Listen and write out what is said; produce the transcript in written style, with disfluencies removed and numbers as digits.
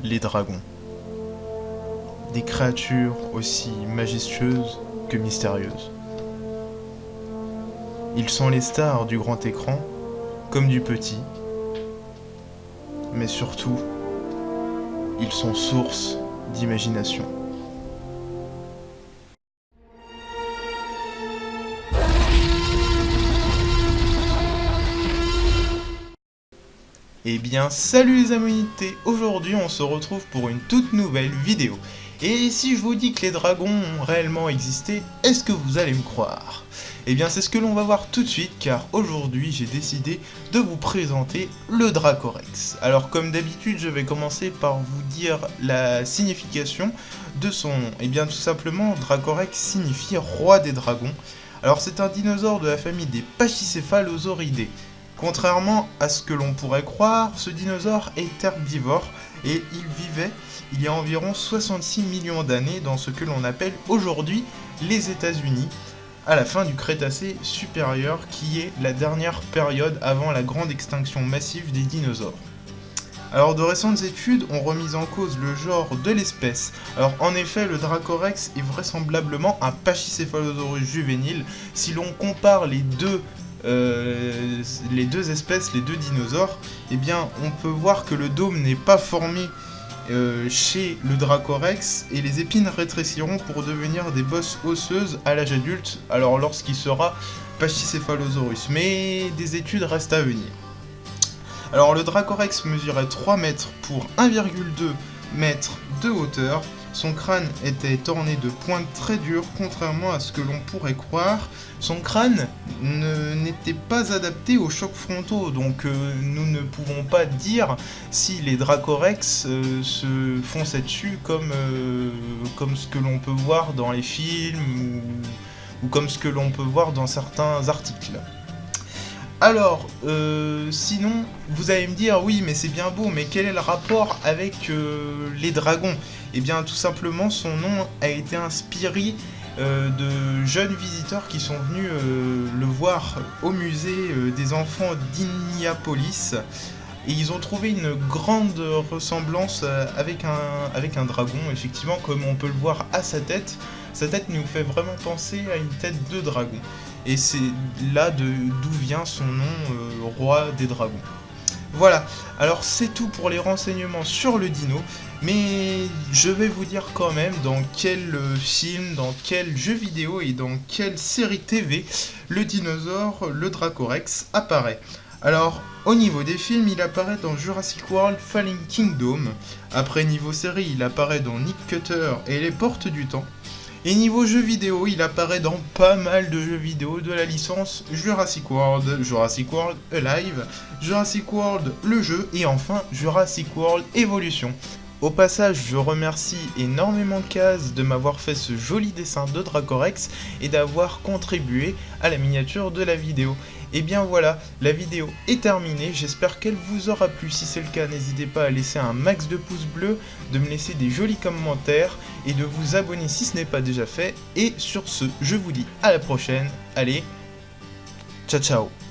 les dragons. Des créatures aussi majestueuses que mystérieuses. Ils sont les stars du grand écran, comme du petit, mais surtout, ils sont source d'imagination. Eh bien, salut les amonités. Aujourd'hui on se retrouve pour une toute nouvelle vidéo. Et si je vous dis que les dragons ont réellement existé, est-ce que vous allez me croire? Eh bien c'est ce que l'on va voir tout de suite, car aujourd'hui j'ai décidé de vous présenter le Dracorex. Alors comme d'habitude je vais commencer par vous dire la signification de son nom. Eh bien tout simplement Dracorex signifie roi des dragons. Alors c'est un dinosaure de la famille des Pachycéphalosauridae. Contrairement à ce que l'on pourrait croire, ce dinosaure est herbivore et il vivait il y a environ 66 millions d'années dans ce que l'on appelle aujourd'hui les États-Unis, à la fin du Crétacé supérieur qui est la dernière période avant la grande extinction massive des dinosaures. Alors de récentes études ont remis en cause le genre de l'espèce. Alors en effet le Dracorex est vraisemblablement un Pachycéphalosaurus juvénile si l'on compare les deux espèces, les deux dinosaures, eh bien on peut voir que le dôme n'est pas formé chez le Dracorex et les épines rétréciront pour devenir des bosses osseuses à l'âge adulte, alors lorsqu'il sera Pachycéphalosaurus, mais des études restent à venir. Alors le Dracorex mesurait 3 mètres pour 1,2 mètres de hauteur. Son crâne était orné de pointes très dures, contrairement à ce que l'on pourrait croire. Son crâne n'était pas adapté aux chocs frontaux, donc nous ne pouvons pas dire si les Dracorex se fonçaient dessus comme ce que l'on peut voir dans les films ou comme ce que l'on peut voir dans certains articles. Alors, sinon, vous allez me dire, oui, mais c'est bien beau, mais quel est le rapport avec les dragons? Eh bien, tout simplement, son nom a été inspiré de jeunes visiteurs qui sont venus le voir au musée des enfants d'Indianapolis. Et ils ont trouvé une grande ressemblance avec un dragon, effectivement, comme on peut le voir à sa tête. Sa tête nous fait vraiment penser à une tête de dragon. Et c'est là d'où vient son nom, roi des dragons. Voilà, alors c'est tout pour les renseignements sur le dino, mais je vais vous dire quand même dans quel film, dans quel jeu vidéo et dans quelle série TV le dinosaure, le Dracorex, apparaît. Alors, au niveau des films, il apparaît dans Jurassic World Fallen Kingdom. Après niveau série, il apparaît dans Nick Cutter et les Portes du Temps. Et niveau jeux vidéo, il apparaît dans pas mal de jeux vidéo de la licence Jurassic World, Jurassic World Alive, Jurassic World le jeu et enfin Jurassic World Evolution. Au passage, je remercie énormément Kaz de m'avoir fait ce joli dessin de Dracorex et d'avoir contribué à la miniature de la vidéo. Et bien voilà, la vidéo est terminée, j'espère qu'elle vous aura plu. Si c'est le cas, n'hésitez pas à laisser un max de pouces bleus, de me laisser des jolis commentaires et de vous abonner si ce n'est pas déjà fait. Et sur ce, je vous dis à la prochaine, allez, ciao ciao.